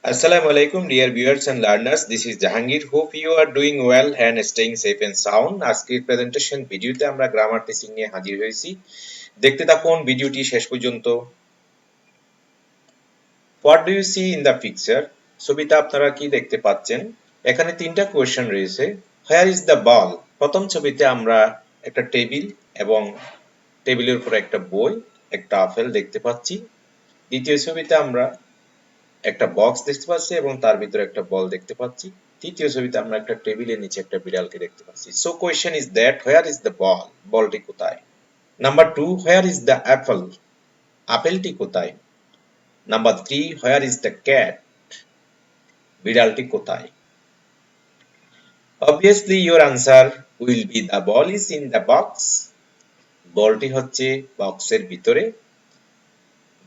Assalamu alaikum dear viewers and learners. This is Jahangir. Hope you are doing well and staying safe and sound. আজকের presentation ভিডিওতে আমরা grammar teaching নিয়ে হাজির হয়েছি। দেখতে থাকুন ভিডিওটি শেষ পর্যন্ত। What do you see in the picture? ছবিতে আপনারা কি দেখতে পাচ্ছেন? এখানে তিনটা কোয়েশ্চেন রয়েছে। Where is the ball? প্রথম ছবিতে আমরা একটা টেবিল এবং টেবিলের উপর একটা বই, একটা আপেল দেখতে পাচ্ছি। দ্বিতীয় ছবিতে আমরা একটা বক্স দেখতে পাচ্ছি এবং তার ভিতরে একটা বল দেখতে পাচ্ছি। তৃতীয় ছবিতে আমরা একটা টেবিলের নিচে একটা বিড়ালকে দেখতে পাচ্ছি। So question is that where is the ball? বলটি কোথায়? Number 2 where is the apple? আপেলটি কোথায়? Number 3 where is the cat? বিড়ালটি কোথায়? Obviously your answer will be the ball is in the box. বলটি হচ্ছে বক্সের ভিতরে।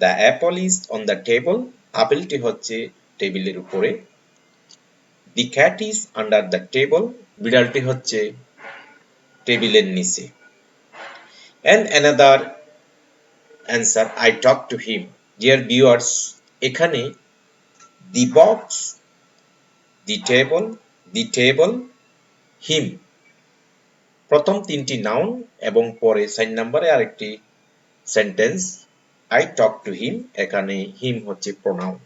The apple is on the table. আপেলটি হচ্ছে টেবিলের উপরে। The cat is under the table. বিড়ালটি হচ্ছে টেবিলের নিচে। And another answer, I talked to him. Dear viewers, এখানে the box, the table, him প্রথম তিনটি নাউন এবং পরে 4 নম্বরে আরেকটি sentence I talked to him, এখানে him হচ্ছে প্রোনাউন।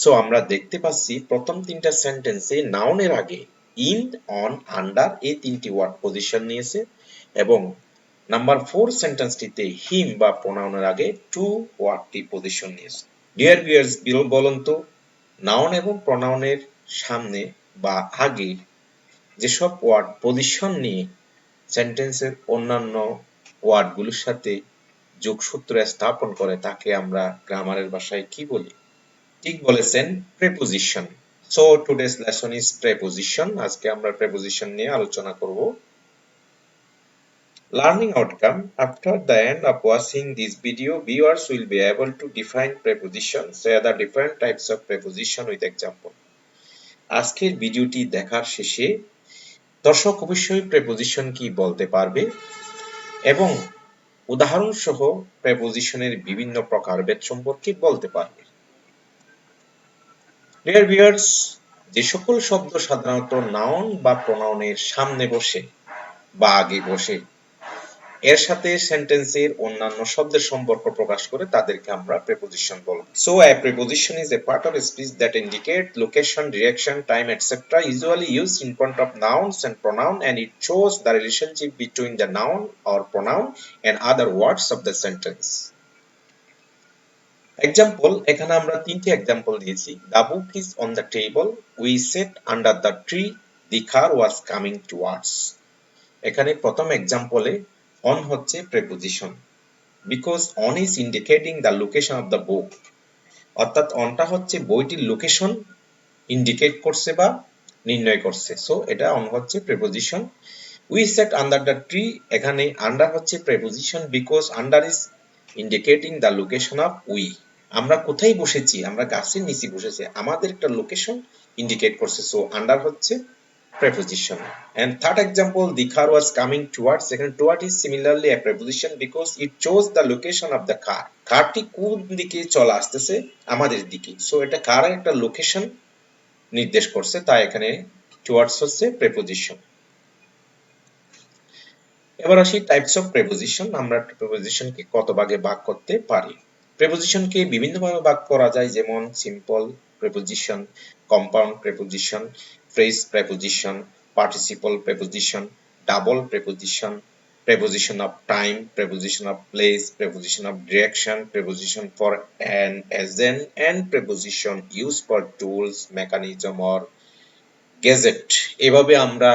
সো আমরা দেখতে পাচ্ছি প্রথম তিনটা সেন্টেন্সে নাউনের আগে ইন, অন, আন্ডার এই তিনটি ওয়ার্ড পজিশন নিয়েছে এবং নাম্বার 4 সেন্টেন্সটিতে হিম বা প্রোনাউনের আগে টু ওয়ার্ডটি পজিশন নিয়েছে। ডিয়ার ভিউয়ার্স, বলুন তো নাউন এবং প্রোনাউনের সামনে বা আগে যেসব ওয়ার্ড পজিশন নিয়ে সেন্টেন্সের অন্যান্য ওয়ার্ডগুলোর সাথে যোগসূত্র স্থাপন করে তাকে আমরা গ্রামারের ভাষায় কি বলি? ঠিক বলেছেন, preposition. So today's lesson is preposition. আজকে আমরা প্রেপোজিশন নিয়ে আলোচনা করব। Learning outcome. After the end of watching this video, viewers will be able to define prepositions, say the different types of preposition with example. আজকের ভিডিওটি দেখার শেষে দর্শক অবশ্যই প্রেপোজিশন কি বলতে পারবে এবং উদাহরণ সহ প্রেপোজিশনের বিভিন্ন প্রকারভেদ সম্পর্কে বলতে পারবে। ডিয়ার ভিউয়ার্স, যে সকল শব্দ সাধারণত নাউন বা প্রোনাউনের সামনে বসে বা আগে বসে এর সাথে সেন্টেন্সের অন্যান্য শব্দের সম্পর্ক প্রকাশ করে তাদেরকে আমরা প্রেপোজিশন বলব। So a preposition is a part of a speech that indicate location, direction, time, etc. usually used in front of nouns and pronoun, and it shows the relationship between the noun or pronoun and other words of the sentence. Example, এখানে আমরা তিনটি example দিয়েছি। The book is on the table, we sat under the tree, the car was coming towards. এখানে প্রথম এক্সাম্পলে on হচ্ছে preposition, because on is indicating the location of the book, অর্থাৎ অনটা হচ্ছে বইটির লোকেশন ইন্ডিকেট করছে বা নির্ণয় করছে। সো এটা on হচ্ছে preposition. We sat under the tree, এখানে under হচ্ছে preposition, because under is indicating the location of we. আমরা কোথায় বসেছি? আমরা গাছের নিচে বসেছি, আমাদের একটা লোকেশন ইন্ডিকেট করছে। সো under হচ্ছে preposition. And third example, the car was coming towards, এখানে toward is similarly a preposition because it shows the location of the car. কারটি কোন দিকে চলে আসতেছে? আমাদের দিকে। সো এটা কারের একটা লোকেশন নির্দেশ করছে, তাই এখানে towards হচ্ছে preposition। এবার আসি টাইপস অফ প্রেপোজিশন। আমরা প্রেপোজিশনকে কত ভাগে ভাগ করতে পারি? প্রেপোজিশনকে বিভিন্ন ভাবে ভাগ করা যায়, যেমন simple preposition, compound preposition, phrase preposition, participle preposition, double preposition, preposition of time, preposition of place, preposition of direction, preposition for an agent, and preposition used for tools, mechanism or gadget. এভাবে আমরা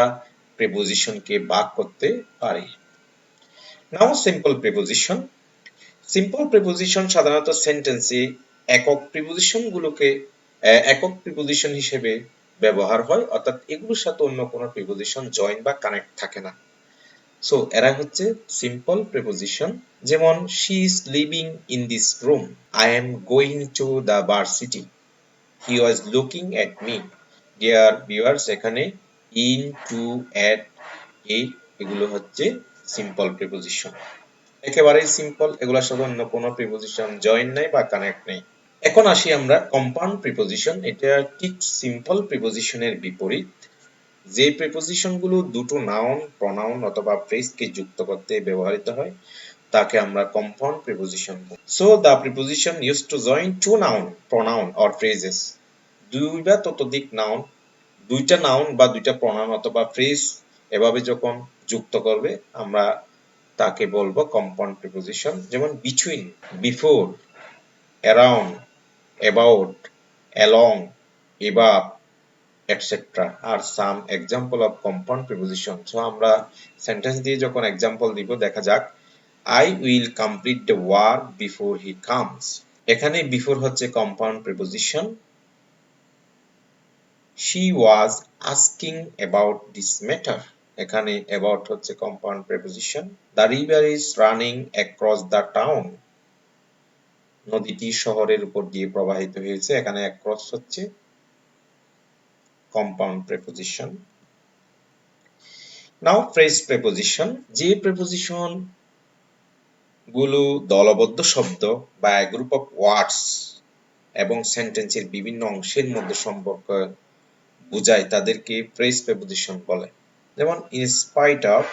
প্রেপোজিশনকে ভাগ করতে পারি। নাও simple preposition. Simple preposition সাধারণত সেন্টেন্সে একক preposition হিসেবে ব্যবহার হয়, অর্থাৎ এগুলোর সাথে অন্য কোনো প্রিপোজিশন জয়েন বা কানেক্ট থাকে না। সো এরা হচ্ছে সিম্পল প্রিপোজিশন। যেমন she is living in this room, I am going to the varsity, he was looking at me. Dear viewers, এখানে in, to, at, এই এগুলো হচ্ছে সিম্পল প্রিপোজিশন, একেবারেই সিম্পল, এগুলোর সাথে অন্য কোনো প্রিপোজিশন জয়েন নাই বা কানেক্ট নেই। এখন আসি আমরা কম্পাউন্ড প্রিপোজিশন। এটা ঠিক সিম্পল প্রিপোজিশনের বিপরীত। যে প্রিপোজিশন গুলো দুটো নাউন, প্রনাউন অথবা ফ্রেজকে যুক্ত করতে ব্যবহৃত হয় তাকে আমরা কম্পাউন্ড প্রিপোজিশন বলি। So the preposition used to join two noun, pronoun or phrases. দুই বা ততোধিক নাউন, দুইটা নাউন বা দুইটা প্রনাউন অথবা ফ্রেজ এভাবে যখন যুক্ত করবে আমরা তাকে বলবো কম্পাউন্ড প্রিপোজিশন। যেমন between, before, around, about, along, above, etc. are some example of compound preposition. So আমরা সেন্টেন্স দিয়ে যখন এক্সাম্পল দিব দেখা যাক, I will complete the work before he comes. এখানে before হচ্ছে compound preposition. She was asking about this matter. এখানে about হচ্ছে compound preposition. The river is running across the town. নদীটি শহরের উপর দিয়ে প্রবাহিত হয়েছে। এখানে across হচ্ছে compound preposition. Now phrase preposition. যে preposition গুলো দলবদ্ধ শব্দ বা গ্রুপ অফ ওয়ার্ডস এবং সেন্টেন্সের বিভিন্ন অংশের মধ্যে সম্পর্ক বোঝায় তাদেরকে ফ্রেজ প্রিপোজিশন বলে। যেমন in spite of,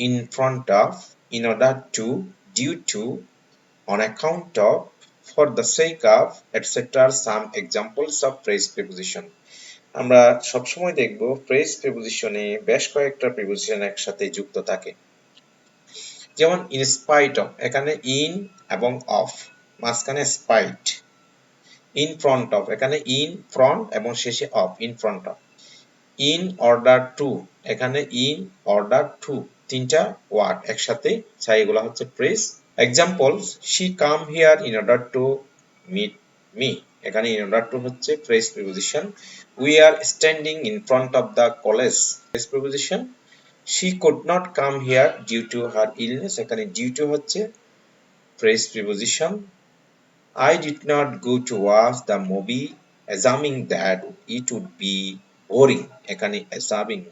in front of, in order to, due to, on account of, for the sake of, etcetera আর some examples of phrase preposition. আমরা সবসময় দেখব ফ্রেজ প্রিপোজিশনে বেশ কয়েকটা প্রিপোজিশন একসাথে যুক্ত থাকে। যেমন ইন স্পাইট অফ, এখানে ইন এবং অফ, মাঝখানে স্পাইট। ইন ফ্রন্ট অফ, এখানে ইন, ফ্রন্ট এবং শেষে of, in front of. In order to, এখানে ইন অর্ডার টু, তিনটা ওয়ার্ড একসাথে, তাই এগুলো হচ্ছে phrase. Examples, she come here in order to meet me, এখানে ইন অর্ডার টু হচ্ছে phrase preposition. We are standing in front of the college, phrase preposition. She could not come here due to her illness, এখানে due to হচ্ছে phrase preposition. I did not go to watch the movie assuming that it would be boring, এখানে assuming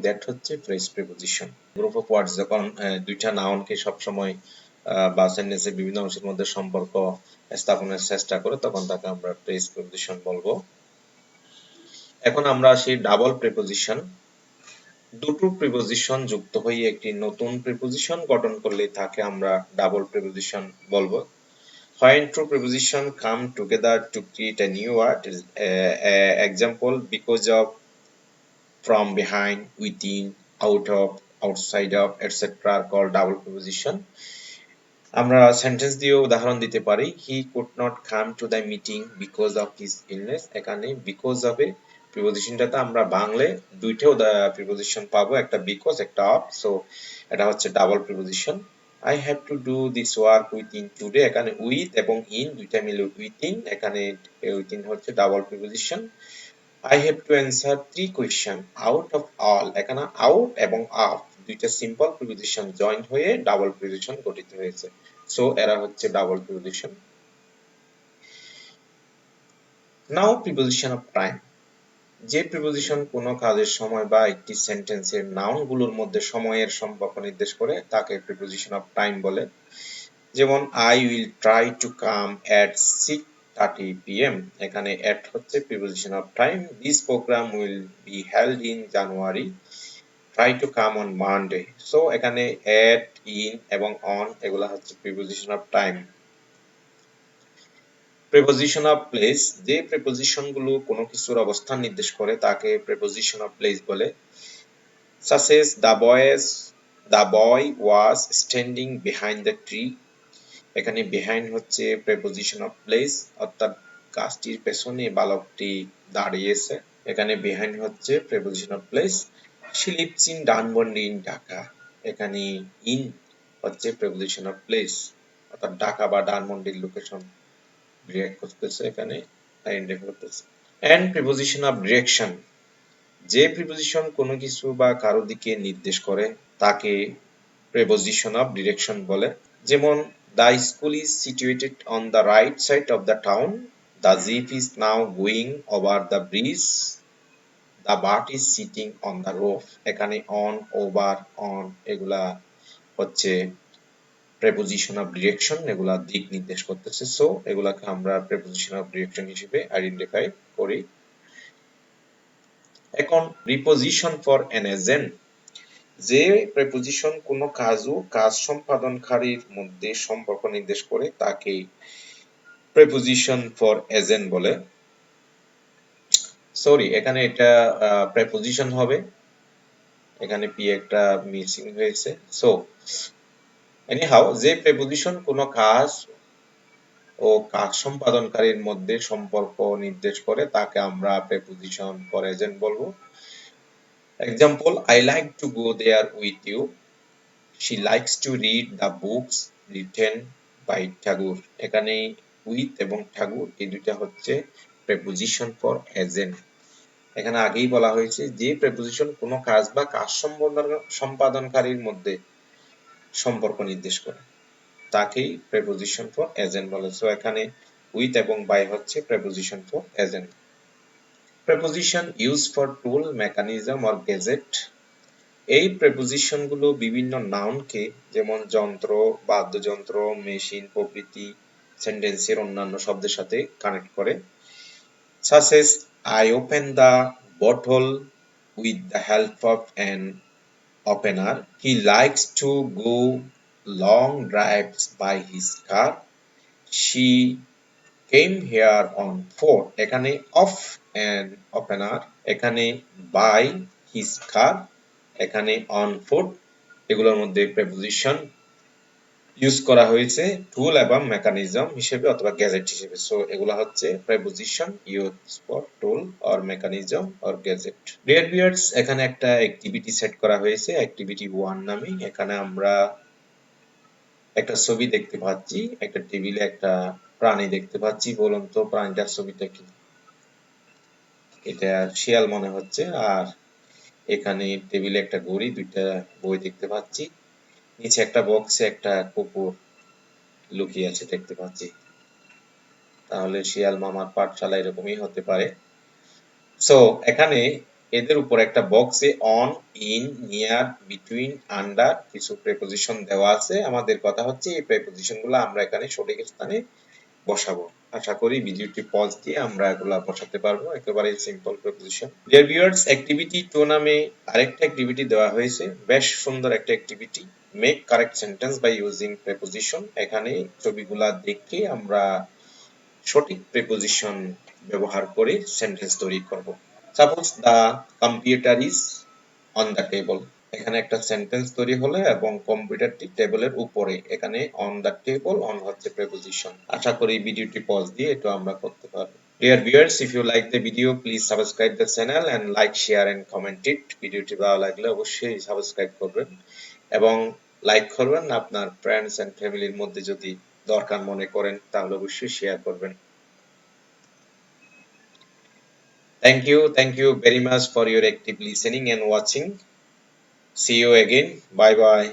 that হচ্ছে phrase preposition. Group of words যখন দুইটা নাউনকে সবসময় বা সেন্টেন্সের বিভিন্ন অংশের মধ্যে সম্পর্ক স্থাপনের চেষ্টা করে তখন তাকে আমরা ফ্রেজ প্রিপোজিশন বলবো। এখন আমরা আসি ডাবল প্রিপোজিশন। দুটো প্রিপোজিশন যুক্ত হয়ে একটি নতুন প্রিপোজিশন গঠন করলে তাকে আমরা ডাবল প্রিপোজিশন বলবো। When two prepositions come together to create a new word, example, because of, from behind, within, out of, outside of, etc. are called double preposition. আমরা সেন্টেন্স দিয়ে উদাহরণ দিতে পারি, he could not come to the meeting because of his illness, এখানে because of এ প্রিপোজিশনটাতে আমরা বাংলায় দুইটা preposition পাবো, একটা because একটা of, সো এটা হচ্ছে double preposition. I have to do this work within today, এখানে with এবং in দুইটা মিলে within, এখানে within হচ্ছে double preposition. I have to answer 3 question out of all, এখানে out এবং of দুইটা সিম্পল প্রিপোজিশন জয়েন্ট হয়ে ডাবল প্রিপোজিশন গঠিত হয়েছে, সো এরা হচ্ছে double preposition. Now preposition of time. যে প্রিপোজিশন কোনো কাজের সময় বা একটি সেন্টেন্সের নাউন গুলোর মধ্যে সময়ের সম্পর্ক নির্দেশ করে তাকে প্রিপোজিশন অফ টাইম বলে। যেমন I will try to come at 6:30 PM, এখানে at হচ্ছে preposition of time. This program will be held in January, try to come on Monday, so এখানে at, in এবং on এগুলা হচ্ছে preposition of time. Preposition of place, যে preposition গুলো কোনো কিছুর অবস্থান নির্দেশ করে তাকে প্রিপোজিশন অফ প্লেস বলে। such as the boy was standing behind the tree, এখানে behind হচ্ছে প্রিপোজিশন অফ প্লেস, অর্থাৎ গাছটির পেছনে বালকটি দাঁড়িয়েছে, এখানে behind হচ্ছে preposition of place. she lives in Dhanmondi in Dhaka, এখানে in হচ্ছে প্রিপোজিশন অফ প্লেস, অর্থাৎ ঢাকা বা ধানমন্ডির লোকেশন রিয়েক্ট করতেছে, এখানে আইডেন্টিফাই করতেছে। এন্ড প্রিপোজিশন অফ ডিরেকশন, যে প্রিপোজিশন কোনো কিছু বা কারো দিকে নির্দেশ করে তাকে প্রিপোজিশন অফ ডিরেকশন বলে। যেমন the school is situated on the right side of the town, the jeep is now going over the bridge, the bird is sitting on the roof, এখানে on, over, on এগুলা হচ্ছে preposition of direction, এগুলা দিক নির্দেশ করতেছে। So এগুলাকে আমরা preposition of direction হিসেবে আইডেন্টিফাই করি। এখন প্রিপোজিশন ফর অ্যান এজেন্ট, যে প্রেপোজিশন কোনো কাজ ও কাজ সম্পাদনকারীর মধ্যে সম্পর্ক নির্দেশ করে তাকে প্রেপোজিশন ফর এজেন্ট বলে। সরি, এখানে এটা প্রেপোজিশন হবে, এখানে পি একটা মিসিং হয়েছে। সো এনিহাউ, যে প্রেপোজিশন কোনো কাজ ও কাজ সম্পাদনকারীর মধ্যে সম্পর্ক নির্দেশ করে তাকে আমরা প্রেপোজিশন ফর এজেন্ট বলবো। Example, I like to go there with you. She likes to read the books written by Tagore. এখানে উইথ এবং ঠাকুর এই দুইটা হচ্ছে প্রেপোজিশন ফর এজেন্ট। এখানে আগেই বলা হয়েছে যে প্রেপোজিশন কোনো কাজ বা কাজ সম্পাদনকারীর মধ্যে সম্পর্ক নির্দেশ করে তাকেই প্রেপোজিশন ফর এজেন্ট বলে। সো এখানে উইথ এবং বাই হচ্ছে preposition for agent. Preposition use for tool, mechanism or gadget, এই প্রেপোজিশন গুলো বিভিন্ন নাউনকে, যেমন যন্ত্র, বাদ্যযন্ত্র, মেশিন প্রভৃতি সেন্টেন্সের অন্যান্য শব্দের সাথে কানেক্ট করে। such as I open the bottle with the help of an opener. He likes to go long drives by his car. She came here on foot. এখানে of an opener, এখানে by his car, এখানে on foot, এগুলোর মধ্যে preposition use করা হয়েছে টুল এবং mechanism হিসেবে অথবা গ্যাজেট হিসেবে। সো এগুলা হচ্ছে preposition use for tool or mechanism or gadget. Dear viewers, এখানে একটা অ্যাক্টিভিটি সেট করা হয়েছে অ্যাক্টিভিটি 1 নামে। এখানে আমরা একটা ছবি দেখতে পাচ্ছি, একটা টেবিলে একটা প্রাণী দেখতে পাচ্ছি। বলুন তো প্রাণীটার ছবিটা কি? এটা শিয়াল মনে হচ্ছে। আর এখানে টেবিলে একটা ঘড়ি, দুইটা বই দেখতে পাচ্ছি। নিচে একটা বক্সে একটা কুকুর লুকিয়ে আছে দেখতে পাচ্ছি। তাহলে শিয়াল মামার পাঠশালা এরকমই হতে পারে। সো এখানে এদের উপর একটা বক্সে on, in, near, between, under কিছু প্রেপোজিশন দেওয়া আছে। আমাদের কথা হচ্ছে এই প্রেপোজিশন গুলো আমরা এখানে সঠিক স্থানে বসাবো। আশা করি ভিডিওটি পজ দিয়ে আমরা এগুলা বসাতে পারবো, একেবারে simple preposition. Dear viewers, activity 2 নামে আরেকটা অ্যাক্টিভিটি দেওয়া হয়েছে, বেশ সুন্দর একটা activity. Make correct sentence by using preposition. এখানে ছবিগুলা দেখে আমরা সঠিক প্রেপোজিশন ব্যবহার করে সেন্টেন্স তৈরি করব। Suppose the computer is on the table. এখানে একটা সেন্টেন্স তৈরি হলো এবং কম্পিউটারটি টেবিলের উপরে। এখানে অন দ্য টেবল, অন হচ্ছে প্রেপোজিশন। আশা করি ভিডিওটি পজ দিয়ে এটা আমরা করতে পারবো। Dear viewers, if you like the video, please subscribe the channel and like, share and comment it. ভিডিওটি ভালো লাগলে অবশ্যই সাবস্ক্রাইব করবেন এবং লাইক করবেন। আপনার ফ্রেন্ডস এন্ড ফ্যামিলির মধ্যে যদি দরকার মনে করেন তাহলে অবশ্যই শেয়ার করবেন। Thank you very much for your active listening and watching. See you again. Bye bye.